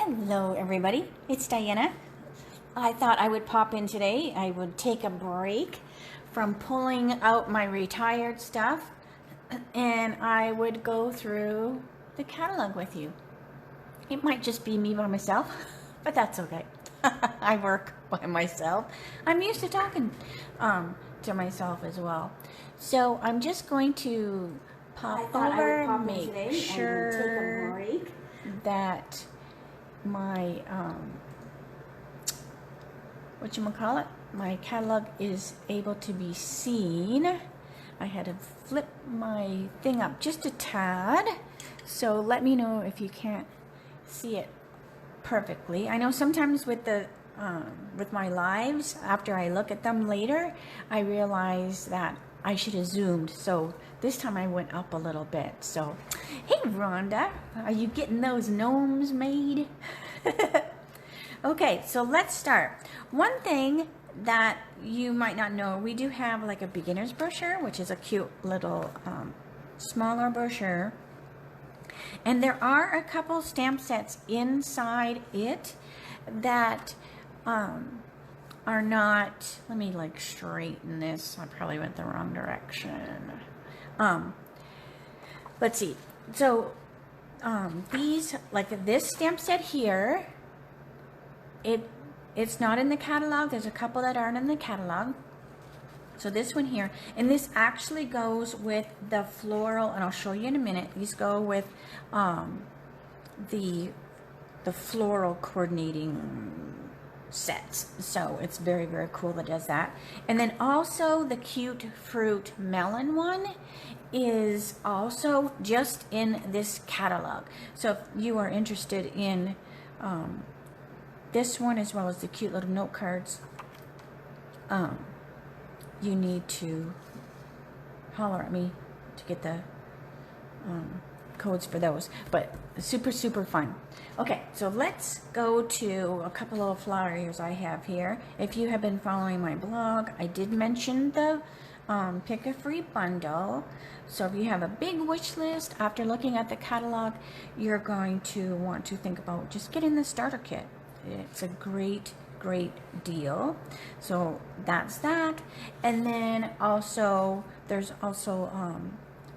Hello everybody, it's Diana. I thought I would pop in today. I would take a break from pulling out my retired stuff and I would go through the catalog with you. It might just be me by myself, but that's okay. I work by myself. I'm used to talking to myself as well. So I'm just going to pop over, make sure that my my catalog is able to be seen. I had to flip my thing up just a tad, so let me know if you can't see it perfectly. I know sometimes with the with my lives, after I look at them later, I realize that I should have zoomed, so this time I went up a little bit. So hey Rhonda, are you getting those gnomes made? Okay, so let's start. One thing that you might not know, we do have like a beginner's brochure, which is a cute little smaller brochure, and there are a couple stamp sets inside it that are not, let me like straighten this, I probably went the wrong direction. Let's see, so these, like this stamp set here, it's not in the catalog. There's a couple that aren't in the catalog. So this one here, and this actually goes with the floral, and I'll show you in a minute. These go with the floral coordinating sets. So it's very, very cool that does that. And then also the cute fruit melon one is also just in this catalog. So if you are interested in this one, as well as the cute little note cards, you need to holler at me to get the codes for those, but super, super fun. Okay, so let's go to a couple of flyers I have here. If you have been following my blog, I did mention the pick a free bundle. So if you have a big wish list after looking at the catalog, you're going to want to think about just getting the starter kit. It's a great deal. So that's that. And then also there's also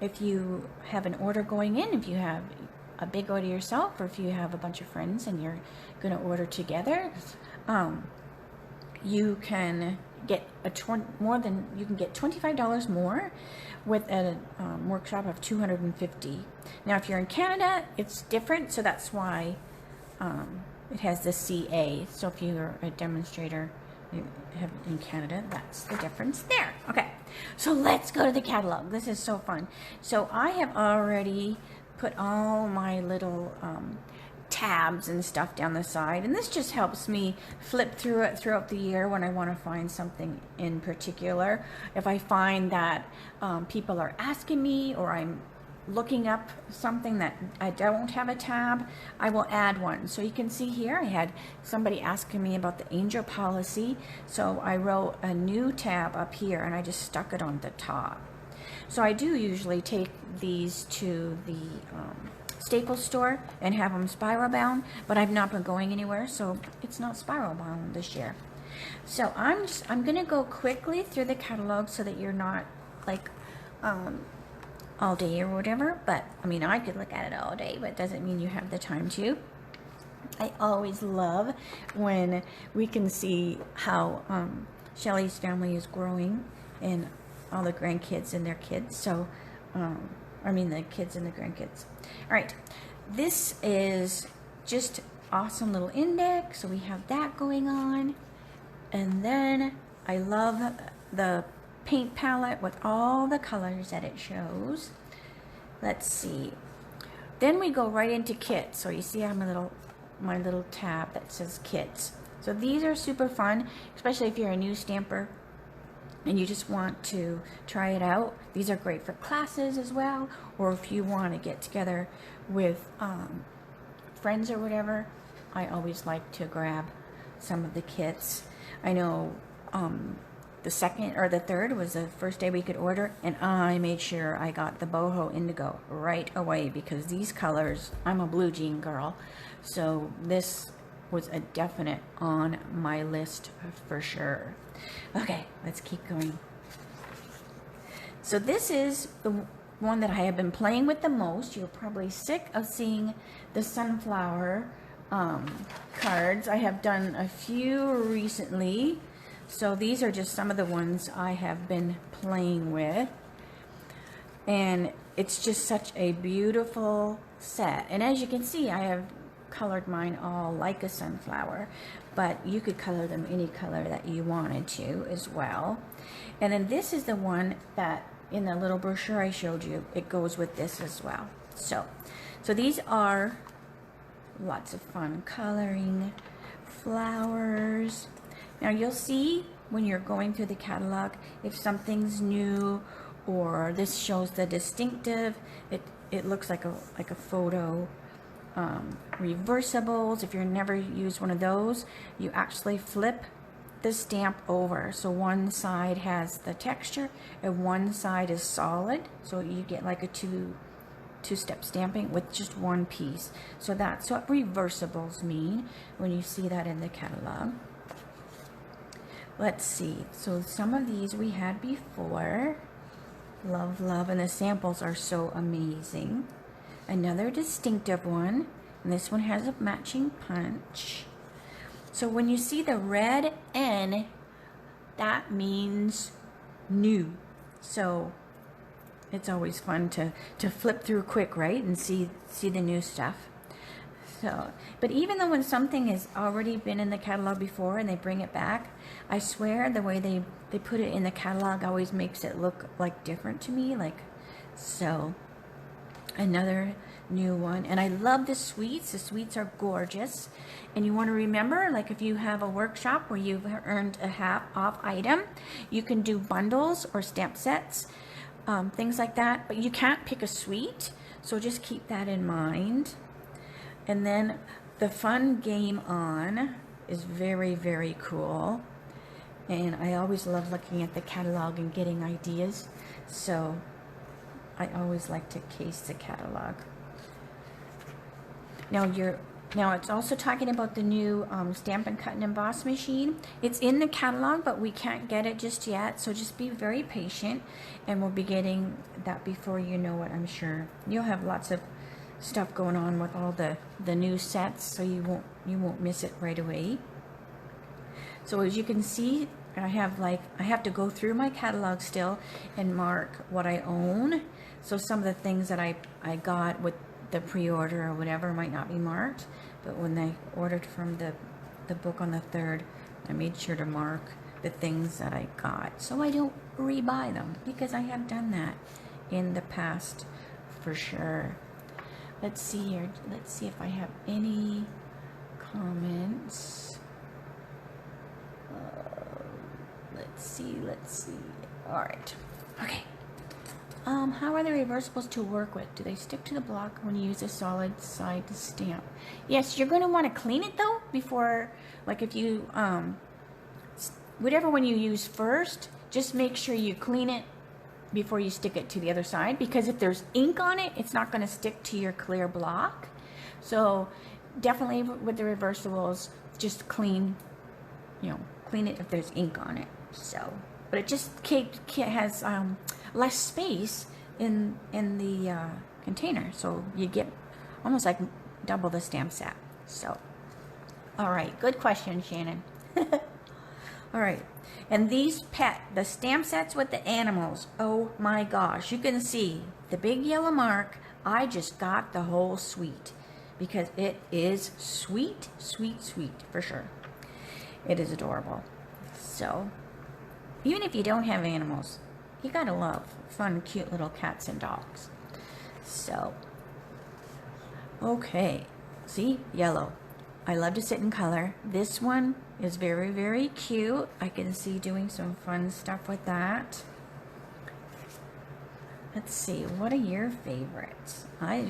if you have an order going in, if you have a big order yourself, or if you have a bunch of friends and you're going to order together, you can get you can get $25 more with a workshop of $250. Now if you're in Canada, it's different, so that's why it has the CA. So if you're a demonstrator in Canada, that's the difference there. Okay, so let's go to the catalog. This is so fun. So I have already put all my little tabs and stuff down the side, and this just helps me flip through it throughout the year when I want to find something in particular. If I find that people are asking me, or I'm looking up something that I don't have a tab, I will add one. So you can see here I had somebody asking me about the angel policy, so I wrote a new tab up here and I just stuck it on the top. So I do usually take these to the Staples store and have them spiral bound, but I've not been going anywhere, so it's not spiral bound this year. So I'm gonna go quickly through the catalog so that you're not like all day or whatever, but I mean, I could look at it all day, but it doesn't mean you have the time to. I always love when we can see how Shelly's family is growing, and all the grandkids and their kids. So I mean the kids and the grandkids. All right, this is just awesome little index, so we have that going on. And then I love the paint palette with all the colors that it shows. Let's see, then we go right into kits. So you see I have my little tab that says kits. So these are super fun, especially if you're a new stamper and you just want to try it out. These are great for classes as well, or if you want to get together with friends or whatever. I always like to grab some of the kits. I know the 2nd or the 3rd was the first day we could order, and I made sure I got the boho indigo right away because these colors, I'm a blue jean girl, so this was a definite on my list for sure. Okay, let's keep going. So this is the one that I have been playing with the most. You're probably sick of seeing the sunflower cards. I have done a few recently. So these are just some of the ones I have been playing with. And it's just such a beautiful set. And as you can see, I have colored mine all like a sunflower, but you could color them any color that you wanted to as well. And then this is the one that in the little brochure I showed you, it goes with this as well. So these are lots of fun coloring, flowers. Now you'll see when you're going through the catalog if something's new, or this shows the distinctive. It looks like a photo. Reversibles, if you've never used one of those, you actually flip the stamp over. So one side has the texture and one side is solid. So you get like a two-step stamping with just one piece. So that's what reversibles mean when you see that in the catalog. Let's see. So some of these we had before. Love, love, and the samples are so amazing. Another distinctive one, and this one has a matching punch. So when you see the red N, that means new. So it's always fun to flip through quick, right, and see the new stuff. So, but even though when something has already been in the catalog before and they bring it back, I swear the way they put it in the catalog always makes it look like different to me. Like, so another new one. And I love the sweets. The sweets are gorgeous. And you want to remember, like if you have a workshop where you've earned a half off item, you can do bundles or stamp sets, things like that. But you can't pick a sweet, so just keep that in mind. And then the fun game on is very, very cool. And I always love looking at the catalog and getting ideas. So I always like to case the catalog. Now it's also talking about the new Stampin' Cut and Emboss machine. It's in the catalog, but we can't get it just yet. So just be very patient, and we'll be getting that before you know it, I'm sure. You'll have lots of stuff going on with all the new sets, so you won't miss it right away. So as you can see, I have to go through my catalog still and mark what I own. So some of the things that I got with the pre-order or whatever might not be marked, but when I ordered from the book on the 3rd, I made sure to mark the things that I got so I don't rebuy them, because I have done that in the past for sure. Let's see here. Let's see if I have any comments. Let's see. All right. Okay. How are the reversibles to work with? Do they stick to the block when you use a solid side to stamp? Yes, you're going to want to clean it though before, like if you, whatever one you use first, just make sure you clean it before you stick it to the other side, because if there's ink on it, it's not going to stick to your clear block. So definitely with the reversibles, just clean it if there's ink on it. So, but it just has less space in the container, so you get almost like double the stamp set. So, all right, good question, Shannon. All right, and these the stamp sets with the animals, oh my gosh, you can see the big yellow mark. I just got the whole suite because it is sweet, sweet, sweet for sure. It is adorable. So even if you don't have animals, you gotta love fun, cute little cats and dogs. So, okay, see, yellow. I love to sit in color. This one is very, very cute. I can see doing some fun stuff with that. Let's see, what are your favorites? I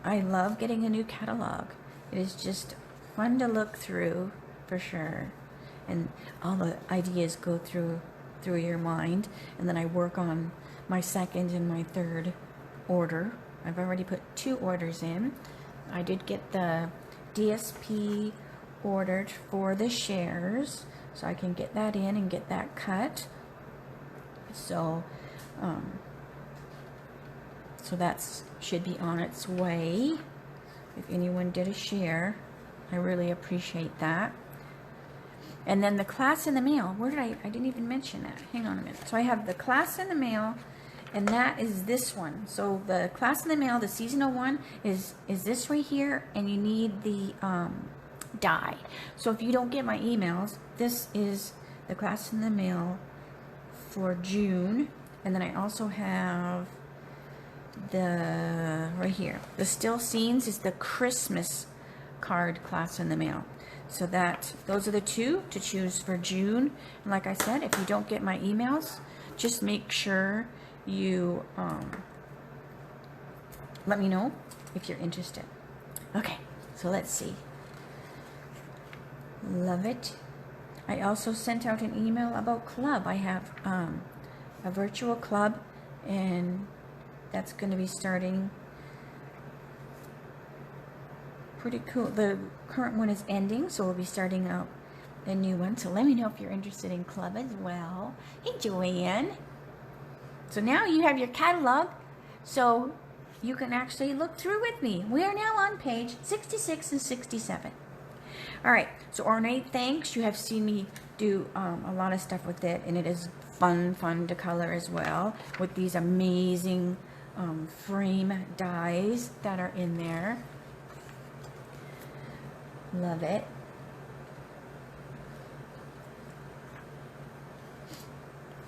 love getting a new catalog. It is just fun to look through for sure. And all the ideas go through through your mind, and then I work on my second and my third order. I've already put 2 orders in. I did get the DSP ordered for the shares, so I can get that in and get that cut. So so that's should be on its way. If anyone did a share, I really appreciate that. And then the class in the mail, where did I didn't even mention that. Hang on a minute. So I have the class in the mail, and that is this one. So the class in the mail, the seasonal one, is this right here, and you need the die. So if you don't get my emails, this is the class in the mail for June. And then I also have the, right here, the Still Scenes is the Christmas card class in the mail. So those are the 2 to choose for June. And like I said, if you don't get my emails, just make sure you let me know if you're interested. Okay, so let's see. Love it. I also sent out an email about club. I have a virtual club, and that's going to be starting pretty cool. The current one is ending, so we'll be starting out a new one. So let me know if you're interested in club as well. Hey, Joanne. So now you have your catalog, so you can actually look through with me. We are now on page 66 and 67. All right, so ornate thanks. You have seen me do a lot of stuff with it, and it is fun to color as well with these amazing frame dies that are in there. Love it.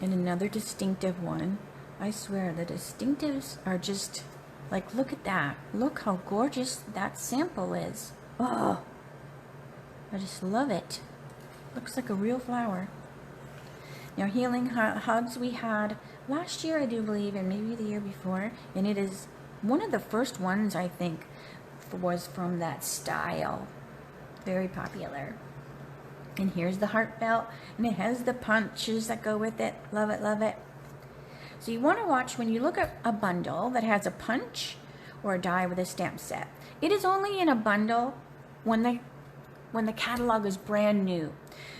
And another distinctive one. I swear the distinctives are just like, look at that. Look how gorgeous that sample is. Oh, I just love it. Looks like a real flower. Now, Healing Hugs we had last year, I do believe, and maybe the year before, and it is one of the first ones, I think, was from that style. Very popular. And here's the heart belt, and it has the punches that go with it. Love it, love it. So you want to watch when you look at a bundle that has a punch or a die with a stamp set. It is only in a bundle when the catalog is brand new.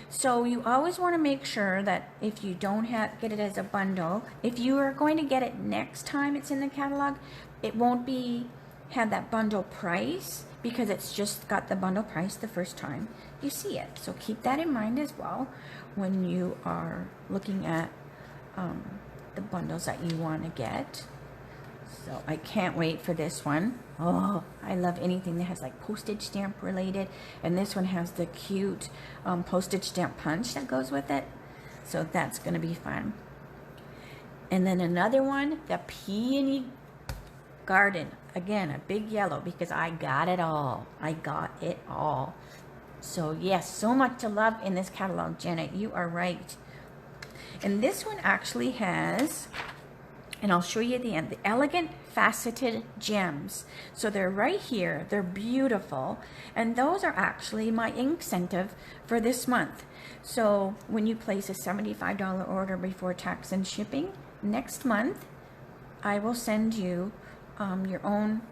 So you always want to make sure that if you don't get it as a bundle, if you are going to get it next time it's in the catalog, it won't have that bundle price, because it's just got the bundle price the first time you see it. So keep that in mind as well when you are looking at the bundles that you want to get. So I can't wait for this one. Oh, I love anything that has like postage stamp related, and this one has the cute postage stamp punch that goes with it. So that's going to be fun. And then another one, the Peony Garden. Again, a big yellow, because I got it all. I got it all. So yes, so much to love in this catalog, Janet. You are right. And this one actually has, and I'll show you at the end, the Elegant Faceted Gems. So they're right here. They're beautiful. And those are actually my incentive for this month. So when you place a $75 order before tax and shipping, next month I will send you your own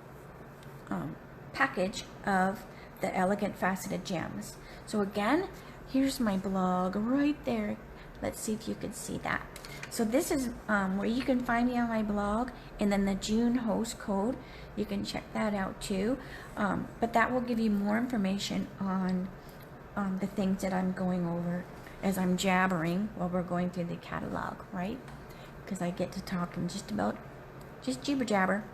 package of the Elegant Faceted Gems. So again, here's my blog right there. Let's see if you can see that. So this is where you can find me on my blog, and then the June host code, you can check that out too. But that will give you more information on the things that I'm going over as I'm jabbering while we're going through the catalog, right? Because I get to talk and just jibber jabber.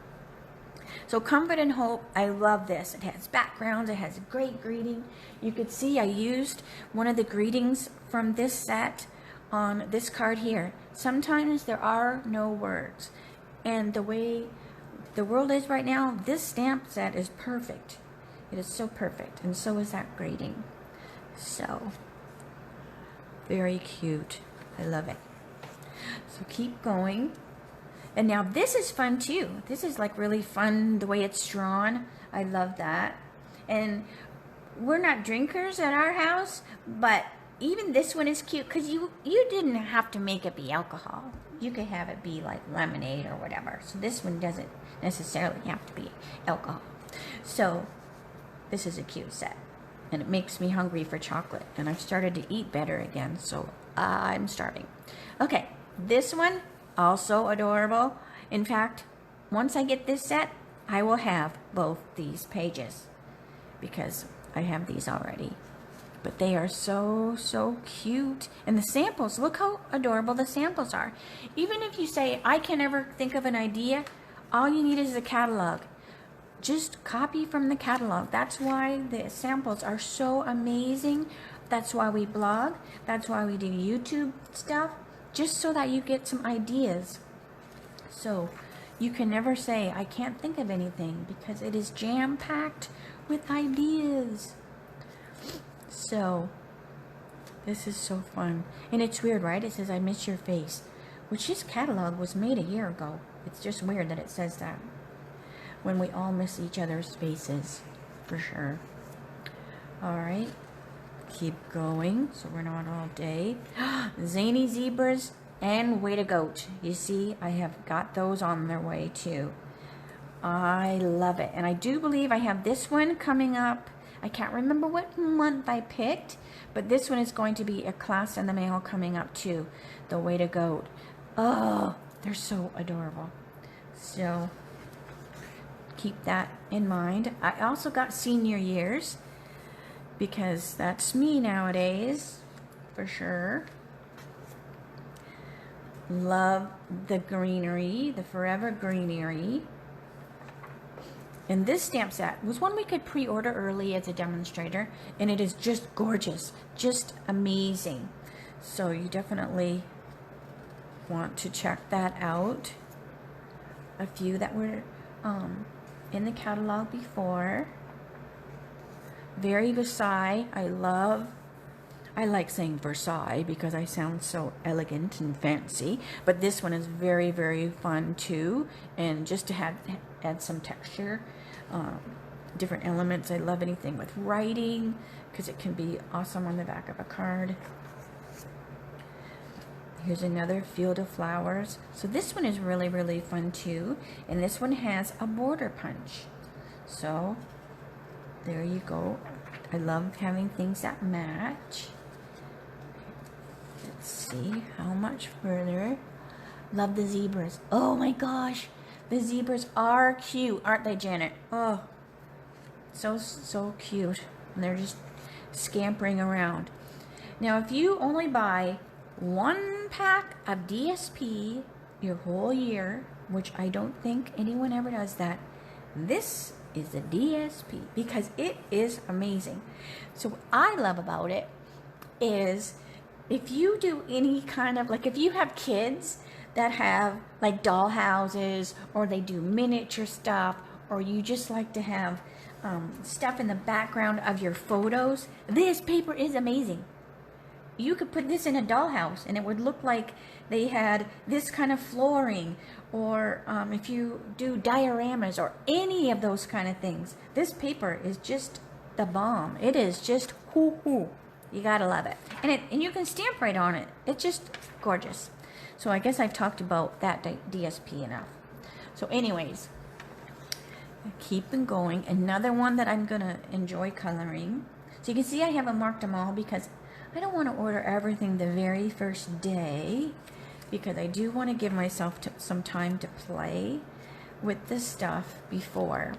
So Comfort and Hope, I love this. It has backgrounds, it has a great greeting. You could see I used one of the greetings from this set on this card here. Sometimes there are no words, and the way the world is right now, this stamp set is perfect. It is so perfect, and so is that greeting. So very cute. I love it. So keep going. And now this is fun too. This is like really fun, the way it's drawn. I love that. And we're not drinkers at our house, but even this one is cute because you didn't have to make it be alcohol. You could have it be like lemonade or whatever. So this one doesn't necessarily have to be alcohol. So this is a cute set. And it makes me hungry for chocolate. And I've started to eat better again. So I'm starving. Okay, this one, also adorable. In fact, once I get this set, I will have both these pages. Because I have these already. But they are so, so cute. And the samples, look how adorable the samples are. Even if you say, I can never think of an idea, all you need is a catalog. Just copy from the catalog. That's why the samples are so amazing. That's why we blog. That's why we do YouTube stuff. Just so that you get some ideas. So you can never say, I can't think of anything, because it is jam-packed with ideas. So, this is so fun. And it's weird, right? It says, I miss your face. Which this catalog was made a year ago. It's just weird that it says that. When we all miss each other's faces. For sure. Alright. Keep going. So we're not all day. Zany Zebras and Way to Goat. You see, I have got those on their way too. I love it. And I do believe I have this one coming up. I can't remember what month I picked, but this one is going to be a class in the mail coming up too. The Way to Goat. Oh, they're so adorable. So, keep that in mind. I also got senior years, because that's me nowadays, for sure. Love the greenery, the Forever Greenery. And this stamp set was one we could pre-order early as a demonstrator, and it is just gorgeous, just amazing. So you definitely want to check that out. A few that were in the catalog before. Very Versailles. I like saying Versailles because I sound so elegant and fancy, but this one is very, very fun too. And just to add some texture, different elements. I love anything with writing because it can be awesome on the back of a card. Here's another Field of Flowers. So this one is really, really fun too. And this one has a border punch. So there you go. I love having things that match. Let's see how much further. Love the zebras. Oh my gosh. The zebras are cute, aren't they, Janet? Oh, so cute. And they're just scampering around. Now, if you only buy one pack of DSP your whole year, which I don't think anyone ever does that, this is the DSP because it is amazing. So what I love about it is if you do any kind of, like if you have kids that have like doll houses, or they do miniature stuff, or you just like to have stuff in the background of your photos, this paper is amazing. You could put this in a dollhouse and it would look like they had this kind of flooring, or if you do dioramas or any of those kind of things, this paper is just the bomb. It is just hoo-hoo. You gotta love it. And you can stamp right on it. It's just gorgeous. So I guess I've talked about that DSP enough. So anyways, keeping going. Another one that I'm gonna enjoy coloring. So you can see I haven't marked them all because I don't want to order everything the very first day, because I do want to give myself some time to play with this stuff before.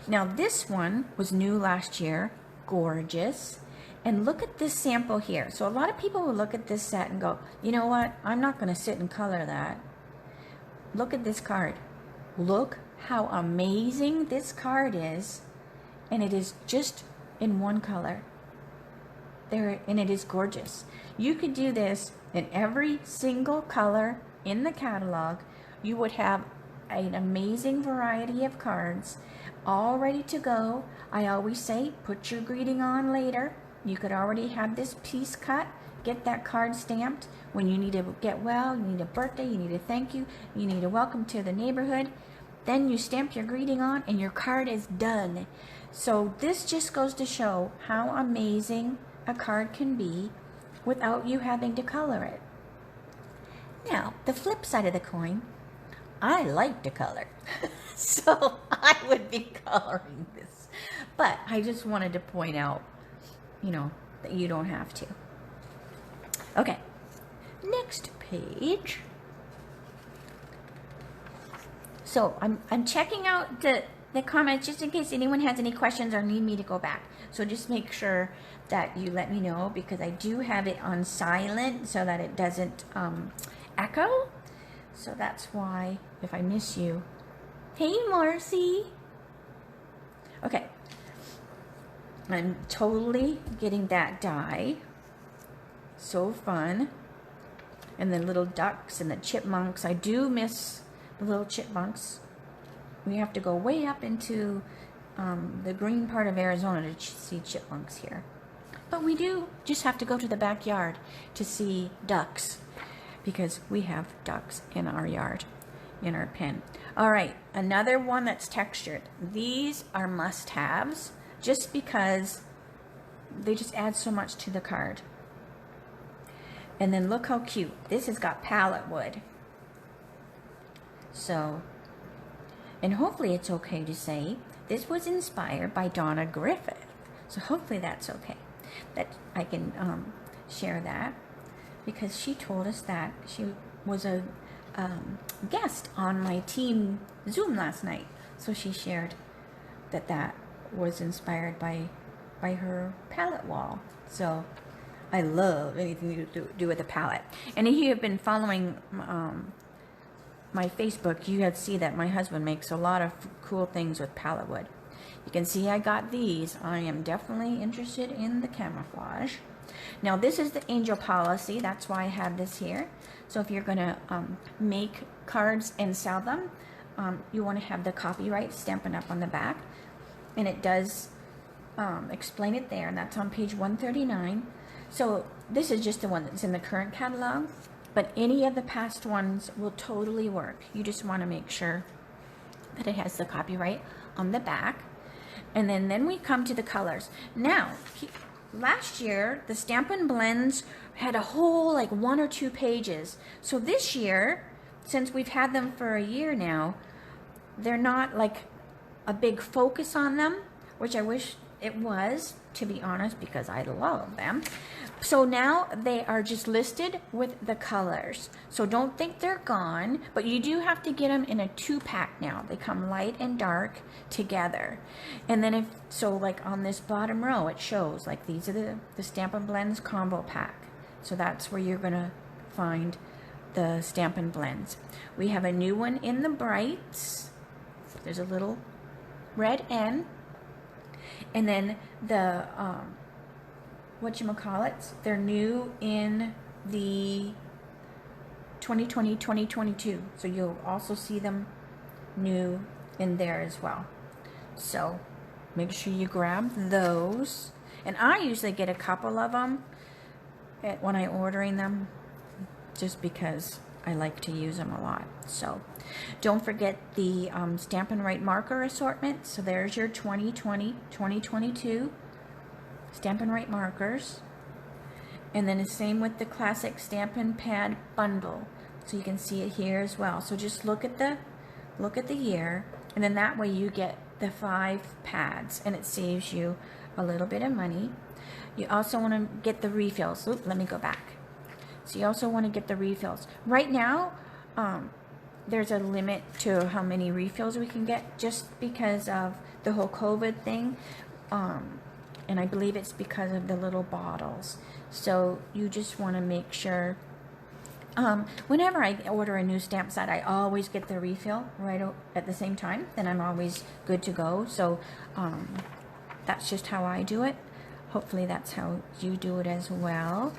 Now this one was new last year. Gorgeous. And look at this sample here. So a lot of people will look at this set and go, you know what? I'm not going to sit and color that. Look at this card. Look how amazing this card is. And it is just in one color. There, and it is gorgeous. You could do this in every single color in the catalog. You would have an amazing variety of cards all ready to go. I always say, put your greeting on later. You could already have this piece cut, get that card stamped. When you need to get well, you need a birthday, you need a thank you, you need a welcome to the neighborhood. Then you stamp your greeting on and your card is done. So this just goes to show how amazing a card can be without you having to color it. Now, the flip side of the coin, I like to color. So I would be coloring this. But I just wanted to point out, you know, that you don't have to. Okay, next page. So I'm checking out the comments just in case anyone has any questions or need me to go back. So just make sure that you let me know, because I do have it on silent so that it doesn't echo. So that's why if I miss you. Hey, Marcy. Okay. I'm totally getting that die. So fun. And the little ducks and the chipmunks. I do miss the little chipmunks. We have to go way up into the green part of Arizona to see chipmunks here. But we do just have to go to the backyard to see ducks, because we have ducks in our yard, in our pen. All right, another one that's textured. These are must-haves just because they just add so much to the card. And then look how cute. This has got palette wood. So, and hopefully it's okay to say this was inspired by Donna Griffith. So hopefully that's okay, that I can share that, because she told us that she was a guest on my team Zoom last night. So she shared that that was inspired by her palette wall. So I love anything to do with a palette. And if you have been following my Facebook, you had see that my husband makes a lot of cool things with palette wood. You can see I got these. I am definitely interested in the camouflage. Now this is the angel policy. That's why I have this here. So if you're going to make cards and sell them, you want to have the copyright Stampin' Up on the back. And it does explain it there. And that's on page 139. So this is just the one that's in the current catalog. But any of the past ones will totally work. You just want to make sure that it has the copyright on the back. And then we come to the colors. Now, last year, the Stampin' Blends had a whole like 1 or 2 pages. So this year, since we've had them for a year now, they're not like a big focus on them, which I wish it was, to be honest, because I love them. So now they are just listed with the colors. So don't think they're gone, but you do have to get them in a 2-pack now. They come light and dark together. And then if, so like on this bottom row, it shows like these are the Stampin' Blends combo pack. So that's where you're gonna find the Stampin' Blends. We have a new one in the brights. There's a little red N. And then the, whatchamacallits, they're new in the 2020-2022. So you'll also see them new in there as well. So make sure you grab those. And I usually get a couple of them when I'm ordering them, just because I like to use them a lot. So don't forget the Stampin' Right marker assortment. So there's your 2020-2022 Stampin' Right markers. And then the same with the classic Stampin' Pad bundle. So you can see it here as well. So just look at the year, and then that way you get the 5 pads, and it saves you a little bit of money. You also want to get the refills. Oop, let me go back. So you also want to get the refills. Right now, there's a limit to how many refills we can get, just because of the whole COVID thing. And I believe it's because of the little bottles. So you just want to make sure, whenever I order a new stamp set, I always get the refill right at the same time. Then I'm always good to go. So that's just how I do it. Hopefully that's how you do it as well.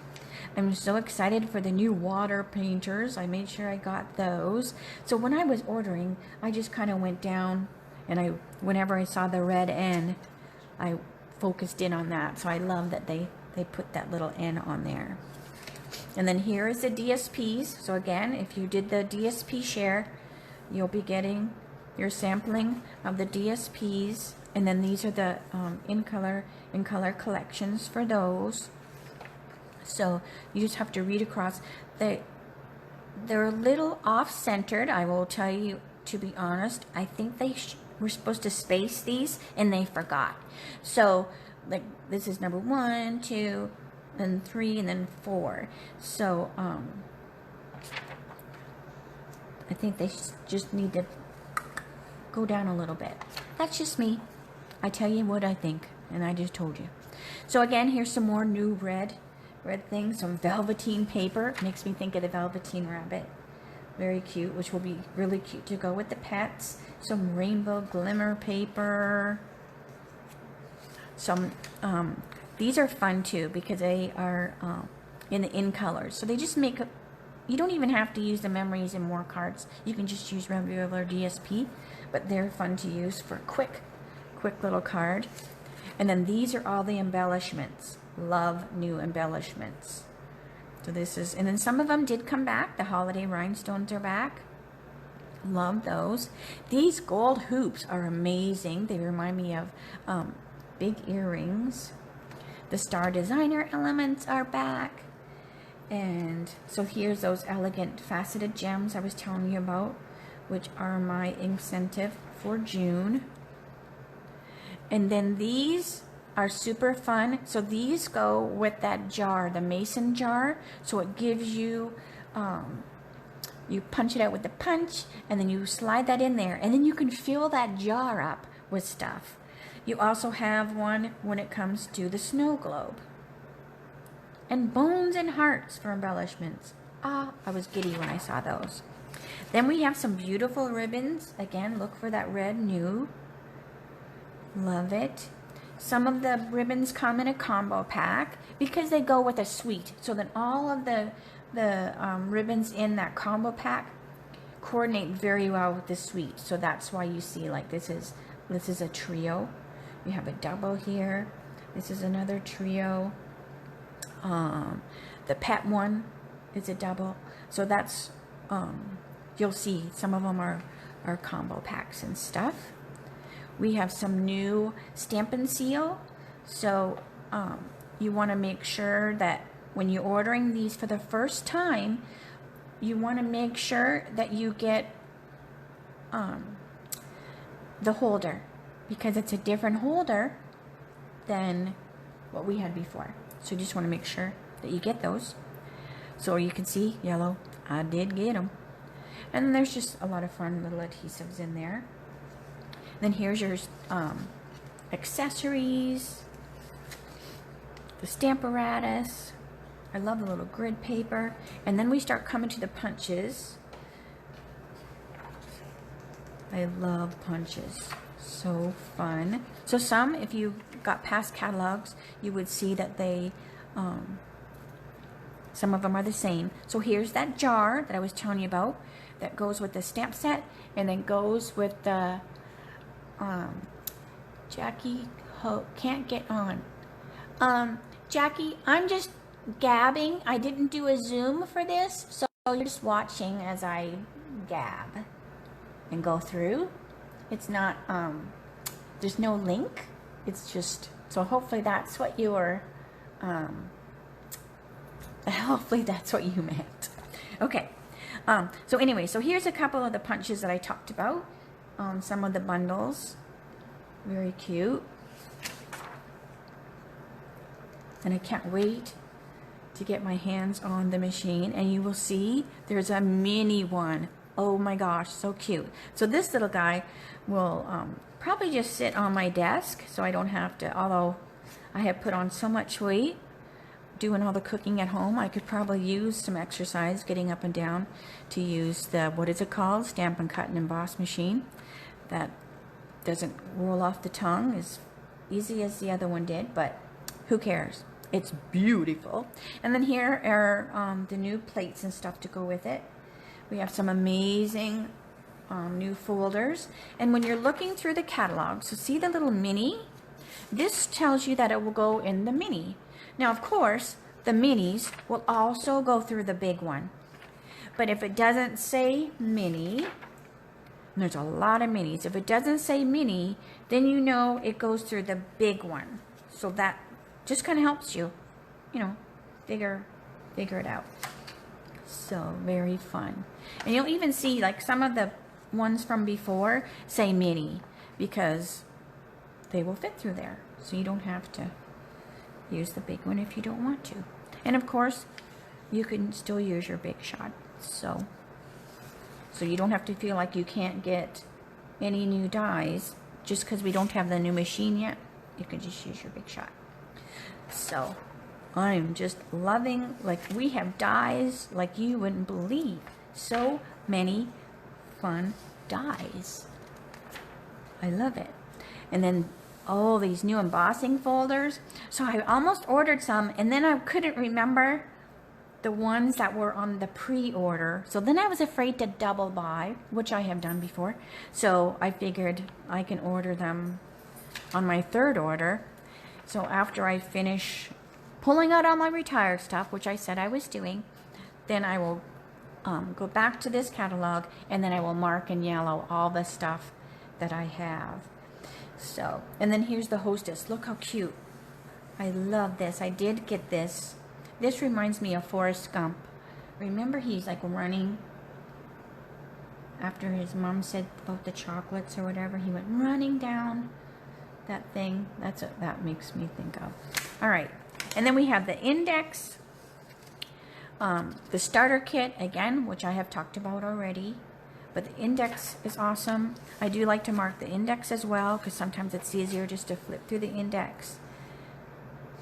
I'm so excited for the new water painters. I made sure I got those. So when I was ordering, I just kind of went down, and whenever I saw the red N, I focused in on that. So I love that they put that little N on there. And then here is the DSPs. So again, if you did the DSP share, you'll be getting your sampling of the DSPs. And then these are the in color collections for those. So you just have to read across. They're a little off-centered, I will tell you, to be honest. I think they were supposed to space these and they forgot. So like this is number 1, 2, then 3, and then 4. So I think they just need to go down a little bit. That's just me. I tell you what I think, and I just told you. So again, here's some more new red things, some velveteen paper. Makes me think of the Velveteen Rabbit. Very cute, which will be really cute to go with the pets. Some rainbow glimmer paper. Some, these are fun too because they are in colors. So they just make a, you don't even have to use the memories and more cards. You can just use regular DSP, but they're fun to use for a quick little card. And then these are all the embellishments. Love new embellishments. So this is, and then some of them did come back. The holiday rhinestones are back. Love those. These gold hoops are amazing. They remind me of big earrings. The star designer elements are back. And so here's those elegant faceted gems I was telling you about, which are my incentive for June. And then these are super fun. So these go with that jar, the mason jar. So it gives you, you punch it out with the punch, and then you slide that in there, and then you can fill that jar up with stuff. You also have one when it comes to the snow globe. And bones and hearts for embellishments. Ah, I was giddy when I saw those. Then we have some beautiful ribbons. Again, look for that red new. Love it. Some of the ribbons come in a combo pack because they go with a suite. So then all of the ribbons in that combo pack coordinate very well with the suite. So that's why you see like this is a trio. You have a double here. This is another trio. The pet one is a double. So that's you'll see some of them are combo packs and stuff. We have some new Stampin' seal. So you want to make sure that when you're ordering these for the first time, you want to make sure that you get the holder, because it's a different holder than what we had before. So you just want to make sure that you get those. So you can see yellow, I did get them. And then there's just a lot of fun little adhesives in there. Then here's your accessories, the Stamparatus. I love the little grid paper. And then we start coming to the punches. I love punches. So fun. So some, if you got past catalogs, you would see that they, some of them are the same. So here's that jar that I was telling you about that goes with the stamp set, and then goes with the Jackie can't get on. Jackie, I'm just gabbing. I didn't do a Zoom for this, so you're just watching as I gab and go through. It's not, there's no link. It's just, so hopefully that's what you were, hopefully that's what you meant. Okay. So anyway, so here's a couple of the punches that I talked about. Some of the bundles. Very cute. And I can't wait to get my hands on the machine. And you will see there's a mini one. Oh my gosh, so cute. So this little guy will probably just sit on my desk, so I don't have to, although I have put on so much weight doing all the cooking at home, I could probably use some exercise getting up and down to use the, what is it called? Stampin' Cut and Emboss machine. That doesn't roll off the tongue as easy as the other one did, but who cares? It's beautiful. And then here are the new plates and stuff to go with it. We have some amazing new folders. And when you're looking through the catalog, so see the little mini? This tells you that it will go in the mini. Now, of course, the minis will also go through the big one. But if it doesn't say mini, and there's a lot of minis, if it doesn't say mini, then you know it goes through the big one. So that just kind of helps you, you know, figure it out. So very fun. And you'll even see like some of the ones from before say mini because they will fit through there. So you don't have to use the big one if you don't want to. And of course, you can still use your big shot. So you don't have to feel like you can't get any new dies just because we don't have the new machine yet. You can just use your big shot. So I'm just loving, like we have dies like you wouldn't believe. So many fun dies. I love it. And then all these new embossing folders. So I almost ordered some and then I couldn't remember the ones that were on the pre-order. So then I was afraid to double buy, which I have done before. So I figured I can order them on my third order. So after I finish pulling out all my retired stuff, which I said I was doing, then I will go back to this catalog and then I will mark in yellow all the stuff that I have. So, and then here's the hostess. Look how cute. I love this. I did get this. This reminds me of Forrest Gump. Remember he's like running after his mom said about the chocolates or whatever. He went running down that thing. That's what that makes me think of. All right. And then we have the index, the starter kit again, which I have talked about already. But the index is awesome. I do like to mark the index as well because sometimes it's easier just to flip through the index.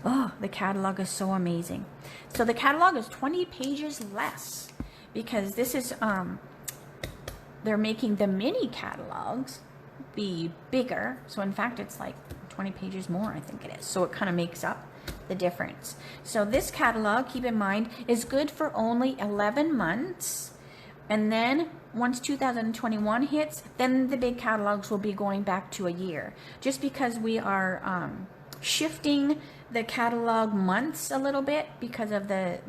Oh, the catalog is so amazing. So the catalog is 20 pages less because this is, they're making the mini catalogs be bigger. So in fact, it's like 20 pages more, I think it is. So it kind of makes up the difference. So this catalog, keep in mind, is good for only 11 months. And then once 2021 hits, then the big catalogs will be going back to a year. Just because we are shifting the catalog months a little bit because of the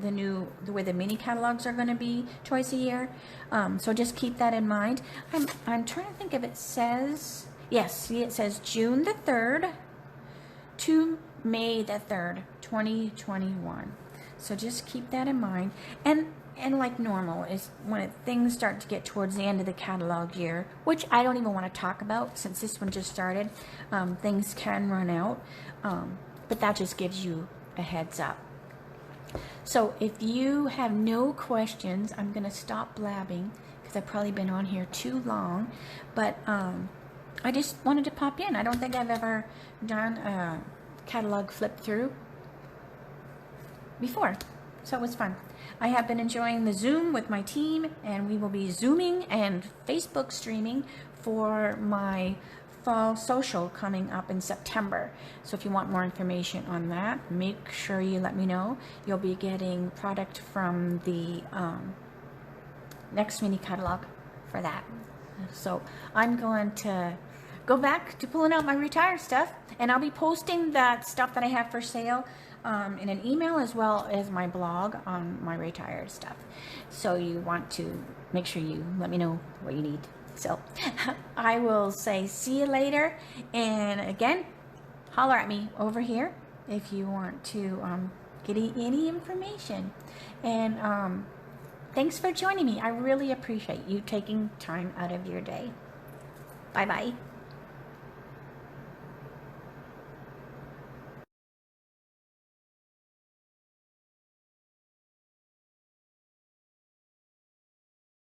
way the mini catalogs are going to be twice a year. So just keep that in mind. I'm trying to think if it says, yes, see it says June the 3rd to May the 3rd, 2021. So just keep that in mind. And like normal is when things start to get towards the end of the catalog year, which I don't even want to talk about since this one just started, things can run out. But that just gives you a heads up. So if you have no questions, I'm going to stop blabbing because I've probably been on here too long. But I just wanted to pop in. I don't think I've ever done a catalog flip through before. So it was fun. I have been enjoying the Zoom with my team, and we will be Zooming and Facebook streaming for my fall social coming up in September. So if you want more information on that, make sure you let me know. You'll be getting product from the next mini catalog for that. So I'm going to go back to pulling out my retired stuff, and I'll be posting that stuff that I have for sale in an email as well as my blog on my retired stuff. So you want to make sure you let me know what you need. So I will say see you later, and again, holler at me over here if you want to get any information. And thanks for joining me. I really appreciate you taking time out of your day. Bye-bye.